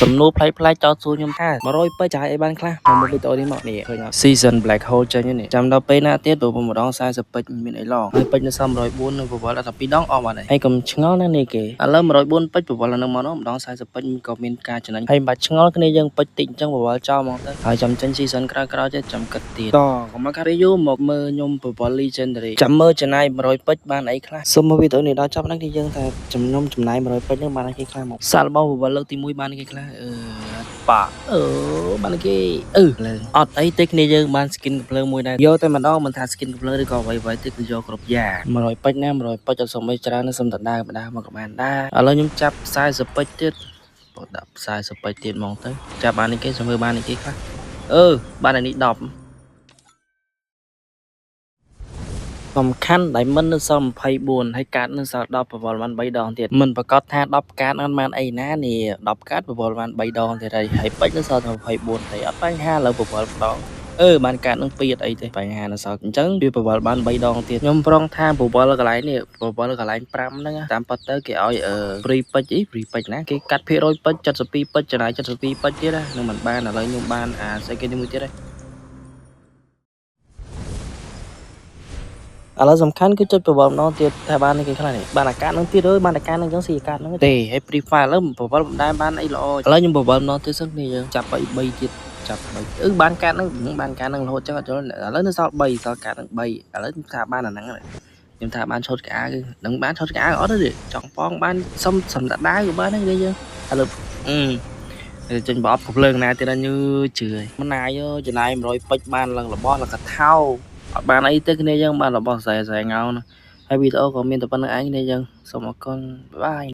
សំណួរផ្លែចោតសួរខ្ញុំថា100ពេជ្រចាយអីបានខ្លះមកវីដេអូនេះមកនេះឃើញ Season Black Hole ចេញនេះចាំដល់ពេលណាទៀតព្រោះម្ដង40ពេជ្រមានអីឡងហើយពេជ្រនៅសល់104នៅប្រវល់ដល់12ដងអស់បាត់ហើយហើយកុំឆ្ងល់ណានេះគេឥឡូវ104ពេជ្រប្រវល់នៅមកនោះម្ដង40ពេជ្រក៏មានការចំណេញហើយមិនបាច់ឆ្ងល់គ្នាយើងពេជ្រតិចអញ្ចឹងប្រវល់ចោលហ្មងទៅហើយចាំចេញ Season ក្រោយៗទៀតចាំគិតទៀតតកុំមកការីយូមកមើលខ្ញុំប្រវល់ Legendary ចាំមើលចំណាយ100ពេជ្របានអីខ្លះសូមមកវីដេអូនេះដល់ចប់ហ្នឹងគឺយើងថាខ្ញុំចំណាយ100ពេជ្រហ្នឹងបានអីគេខ្លះមកសាករបស់ប្រវល់លើកទី1បានអីគេខ្លះបាក់បានគេអត់អីទេគ្នាយើងបាន skin កំភ្លើងមួយដែរយកតែម្ដងមិនថា skin កំភ្លើងឬក៏អ្វីៗទេគឺយកគ្រប់យ៉ាង100ពេជ្រណា100ពេជ្រអត់សុំអីច្រើនទេសុំតែដើរមកក៏បានដែរឥឡូវខ្ញុំចាប់40ពេជ្រទៀតបើដាក់40ពេជ្រទៀតហ្មងទៅចាប់បាននេះគេចាំមើលបាននេះគេខ្លះបាននេះ10សំខាន់ដែលមិននៅសល់24ហើយកាតនៅសល់10ប្រវល់បាន3ដងទៀតមិនប្រកាសថា10កាតអត់បានអីណានេះ10កាតប្រវល់បាន3ដងទៀតហើយពេជ្រនៅសល់តែ24តែអត់បញ្ហាលើប្រវល់ម្ដងបានកាតនឹង2អត់អីទេបញ្ហានៅសល់អញ្ចឹងវាប្រវល់បាន3ដងទៀតខ្ញុំប្រងថាប្រវល់កន្លែងនេះប្រវល់កន្លែង5ហ្នឹងតាមពិតទៅគេឲ្យfree ពេជ្រfree ពេជ្រណាគេកាត់ភាគរយពេជ្រ72ពេជ្រចំណាយ72ពេជ្រទៀតនឹងមិនបានឥឡូវខ្ញុំបានស្អីគេនេះមួយទៀតឥឡូវសំខាន់គឺចុចប្រវល់ម្ដងទៀតថាបាននេះគេខ្លះនេះបានអាកាសនឹងទៀតបានអាកាសនឹងអញ្ចឹងស៊ីអាកាសនឹងទេហើយ free file ឥឡូវប្រវល់មិនដែលបានអីល្អឥឡូវខ្ញុំប្រវល់ម្ដងទៀតសឹងនេះយើងចាប់3ទៀតចាប់3បានកាតនឹងបានកាតនឹងរហូតចឹងអត់យល់ឥឡូវនៅសល់3សល់កាតនឹង3ឥឡូវខ្ញុំថាបានអាហ្នឹងខ្ញុំថាបានឈុតក្អាគឺនឹងបានឈុតក្អាអត់ទេចង់ប៉ងបានសំដៅក៏បានដែរយើងឥឡូវចេញបោកកំភ្លើងណាទៀតញើជឿមិនណាយចំណាយ100ពេជ្របានឡើងរបស់លកថោអត់បានអីទេគ្នាយើងបានរបស់ស្រែងោណាហើយវីដេអូក៏មានតែប៉ុណ្្នឹងឯងគ្នាយើងសូមអរគុណបាយ